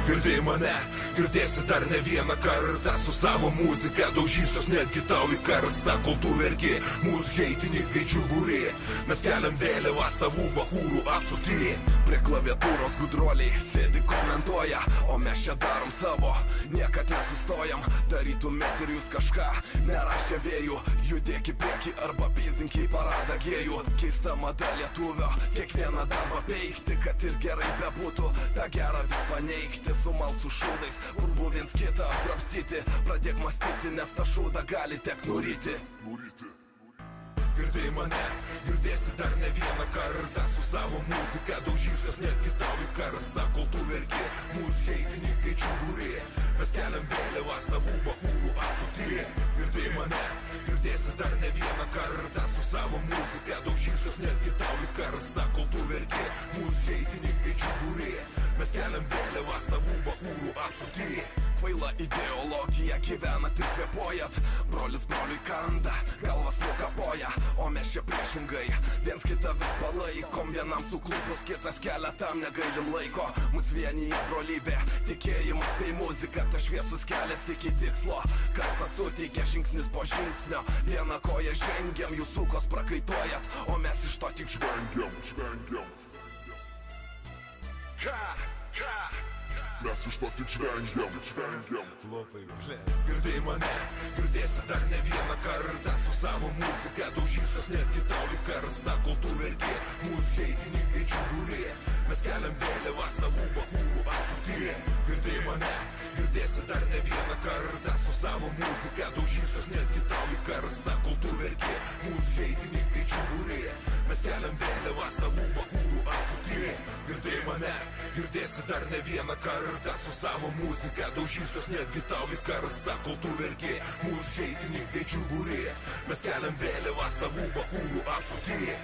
Girdėjai mane, girdėsi dar ne vieną kartą. Su savo muzika daužysios netgi tau į karstą. Kol tu verki, mūsų heitininkai čiuburi. Mes keliam vėliavą savų bachūrų apsupty. Prie klaviatūros gudruoliai sėdi komentuoja, o mes čia darom savo, niekad nesustojam. Darytumėt ir jūs kažką, nerašė vėjų. Judėk į priekį arba pizdink į paradą gėjų. Keista mada lietuvio, kiekvieną darbą peikti. Kad ir gerai bebūtų, tą gerą vis paneigti. Su malsų šūdais, urbu viens kitą apdrapstyti. Pradėk mąstyti, nes tą šūdą gali tek nuryti. Girdėjai mane, girdėsi dar ne vieną kartą. Su savo muzika daužysios netgi tau į karstą. Kol tu verki, mūsų heitininkai čiuburi. Mes keliam vėliavą savų bachūrų apsupty. Girdėjai mane, girdėsi dar ne vieną kartą. Su savo muzika daužysios netgi tau į karstą. Kol tu verki, mūsų heitininkai čiuburi. Mes keliam vėliavą savų bachūrų apsupty. Kvaila ideologija gyvena tik kvėpuojat. Brolis broliui kanda, galvas nukapoja. O mes čia priešingai, viens kitą vis palaikom. Vienam suklupus, kitas kelia, tam negailim laiko. Mus vienyje brolybė, tikėjimas bei muzika. Ta šviesus kelias iki tikslo, karpas suteikia žingsnis po žingsnio. Vieną koją žengiam, jūs sukos prakaituojat, o mes iš to tik žvengiam. Mes iš to tik žvengiam. Girdėjai mane, girdėsi dar ne vieną kartą. Su savo muzika daužysios netgi tau į karstą. Kol tu verki, mūsų heitininkai čiuburi. Mes keliam vėliavą savų bachūrų apsupty. Girdėjai mane, girdėsi dar ne vieną kartą. Su savo muzika daužysios netgi tau į karstą. Kol tu verki, mūsų heitininkai čiuburi. Mes keliam vėliavą savų bachūrų apsupty. Girdėjai mane, girdėsi dar ne vieną kartą. Su savo muzika daužysios netgi tau į karstą. Kol tu verki, mūsų heitininkai čiuburi. Mes keliam vėliavą savų bachūrų apsupty.